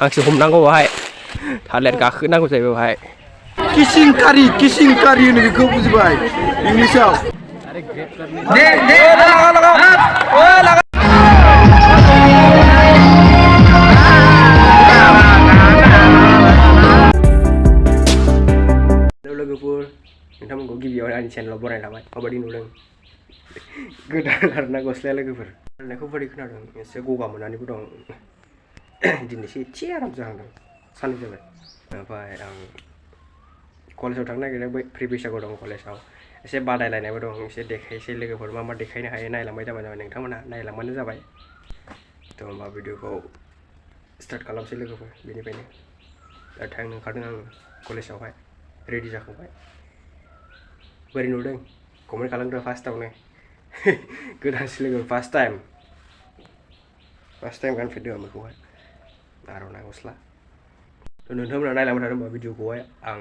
हांसो हमनांगौ बाहाय थालिर गाखोनांगौ जायो बाहाय किसिं कारि होनो बेखौ बुजिबाय इंलिसाव दे लागा लोगोफोर नोंथांमोनखौ गिबियाव आंनि चेनेलाव बरायना लाबाय माबायदि नुदों गोदान आरोना गस्लाया लोगोफोर होननायखौ बोरै खोनादों एसे गगा मोननानैबो दं दिनैसो एसे आराम जाहांदों साननै जाबाय ओमफ्राय आं कलेजाव थांनो नागिरदों प्रि बैसागु दं कलेजाव एसे बादायलायनायबो दं एसे देखायसै लोगोफोर मा मा देखायनो हायो नायलांबाय जाबाय नोंथांमोनहा नायलांबानो जाबाय थ' होमबा भिडिअखौ स्टार्ट खालामसै लोगोफोर बेनिफ्रायनो दा थांनो ओंखारदों आङो कलेजावहाय रेडि जाखांबाय बोरै नुदों कमेन्ट खालामदो फार्स्टआवनो गोदानसो लोगो फार्स्ट टाइम गानफेरदों आं बेखौहाय आर'नाइ गस्ला थ' नोंथांमोना नायलांबाय थादों होनबा भिडिअखौहाय आं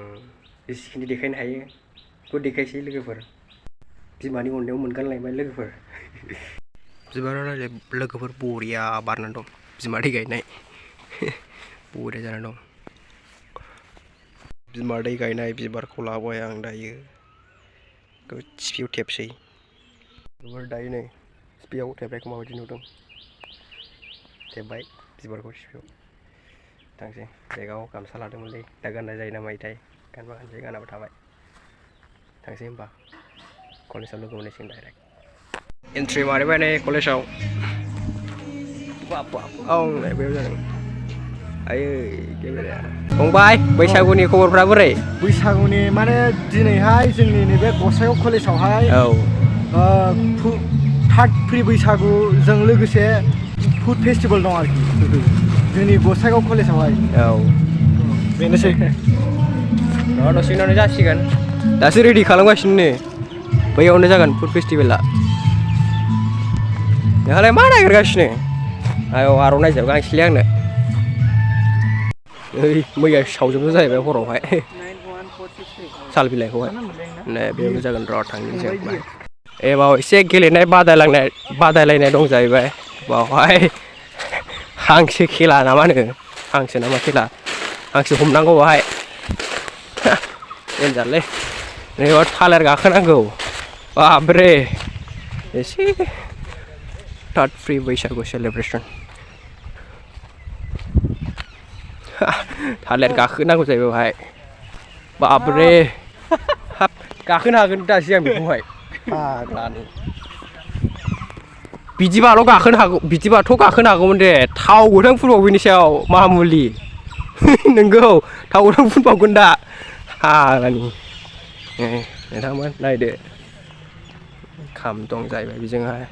जेसेखिनि देखायनो हायो बेखौ देखायसै लोगोफोर बिमानि अननायाव मोनगानलायबाय लोगोफोर बिबारा लोगोफोर बरिया बारनानै दं बिमा दै गायनाय बरिया जानानै दं बिमा दै गायनाय बिबारखौ लाबाय आं दायो सिपियाव थेबसै दायो नै सिपियाव थेबनायखौ माबायदि नुदों थेबबाय बिबारखौ सिपियाव थांसै बेगाव गामसा लादोंमोनलै दा गाननाय जायो ना मायोथाय गानबा गानसै गानाबा थाबाय थांसै होमबा कलेजाव लोगो मोनलायसिगोन डाइरेक्ट एन्ट्रि मारिबाय नै कलेजाव औ नै बेयाव जादों आयै केमेराया फंबाय बैसागुनि खबरफ्रा बोरै बैसागुनि माने दिनैहाय जोंनि नैबे गसाइगाव कलेजावहाय थार्ड प्रि बैसागुजों लोगोसे फुड फेस्टिभेल दं आरोखि जोंनि गसाइगाव कलेजावहाय औ बेनोसै दसे उनावनो जासिगोन दासो रेडि खालामगासिनो नै बैयावनो जागोन फुड फेस्टिभेला नोंहालाय मा नागिरगासिनो आयौ आर'नाइ जोब गांसेलै आंनो ओइ मैया सावजोबनो जाहैबाय हरावहाय साल बिलाइखौहाय नै बेयावनो जागोन र' थांनोसै बाव एसे गेलेनाय बादायलायनाय दं जाहैबाय बावहाय हांसो खेला ना मा होनो हांसो ना मा खेला हांसो हमनांगौ बाहाय देनजारलै नैबा थालिर गाखोनांगौ बाब्रे एसे थार्ड प्रि बैसागु सेलेब्रेसन थालिर गाखोनांगौ जायो बेवहाय बाब्रे हाब गाखोनो हागोन दासो आं बेखौहाय फाग्लानो बिदिबाथ' गाखोनो हागौमोन दे थाव गोथां फुनबाव बेनि सायाव मामुलि नोंगौ थाव गोथां फुनबावगोन दा फाग्लानि नोंथांमोन नायदो खाम दं जाहैबाय बेजोंहाय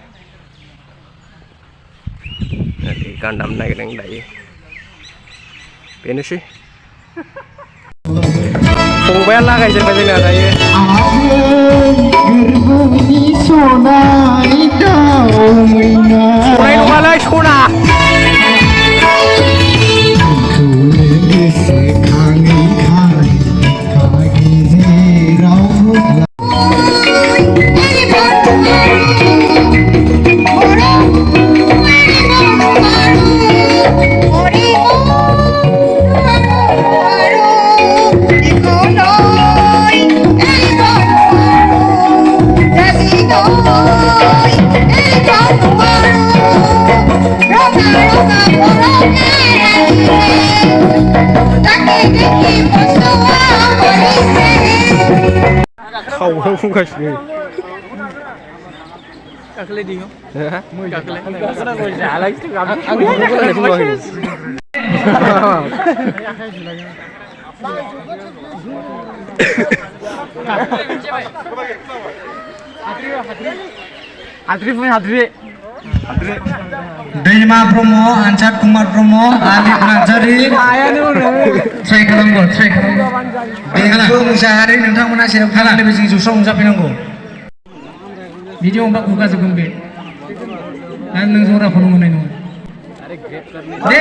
गान दामनो नागिरदों दायो बेनोसै फंबाया लागायजेनबाय जोंना दायो सनाय नङालै सना खावनायाव बुंगासिनो गाखोलाय दिङाव गाखोलाय जालाय आं बुंगासिनो हाद्रि दैमा ब्रह्म आनसाद कुमार ब्रह्म आलिफ नार्जारि ट्राइ खालामगौ बेंगु मुसाहारि नोंथांमोना सेराव खालामनानै बेजों जौस्रां नुजाफैनांगौ भिडिअ होनबा गुगाजोबगोन बे आरो नों जराखौनो मोननाय नङा दे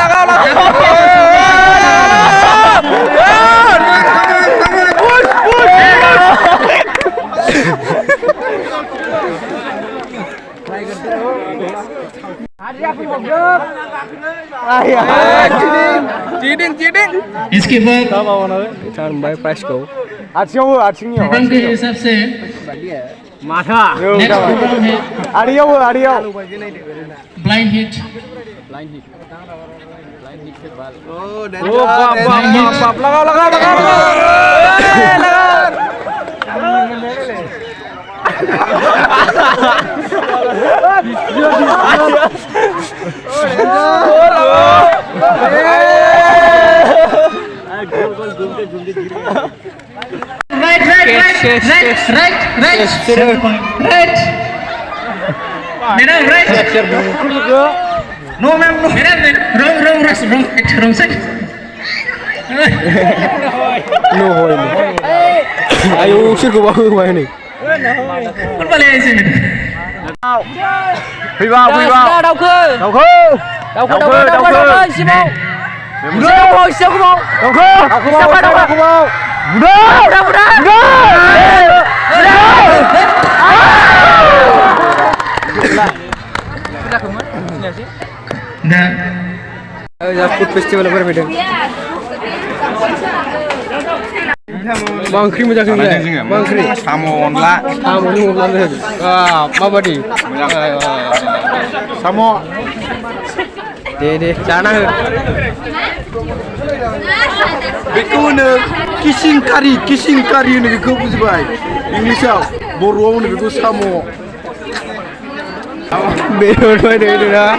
लागा cheating. इसके बाद Jangan buy price go. आथिंनि प्रोग्राम के हिसाब से माथा नेक्स्ट प्रोग्राम है आरियाव ब्लाइंड हिट बाप लगा right madam right no ma'am no madam wrong side No hoy. Ayo usir ko ba hoy ni. con balik sih Phi vào Đầu khơi đầu khơ Xí mông Xí mông đầu khơ dah Food festival apa beda? Bangkri macam ni. Bangkri. Samo onla. Kamu ni mau belanja? Apa di? Samo Deh, cana. बेखौ होनो किसिं कारि होनो बेखौ बुजिबाय इंलिसाव बर'आव होनो बेखौ साम' Beda deh dah.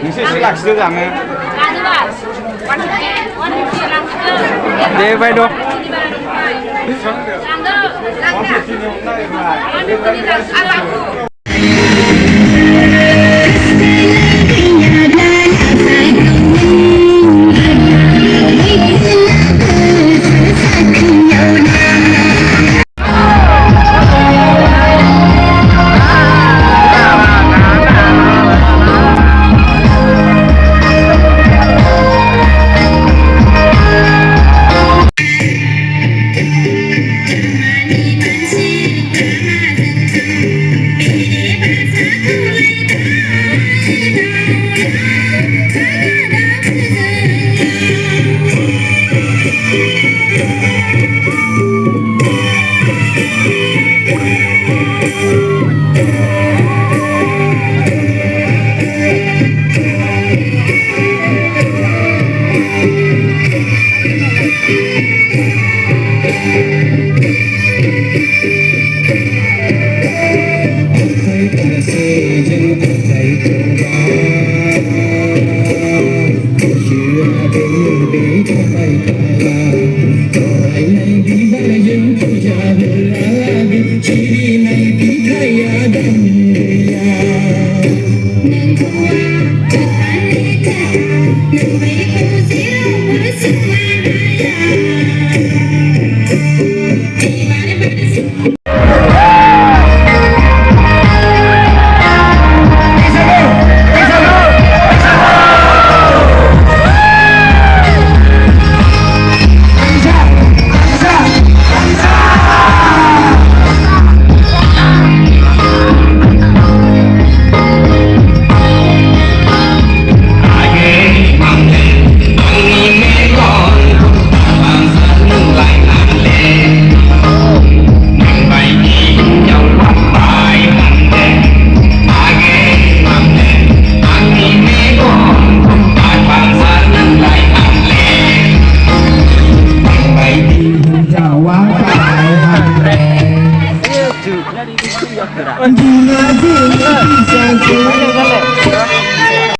Nisi laksir kami. Deh, bye dok. Anjuna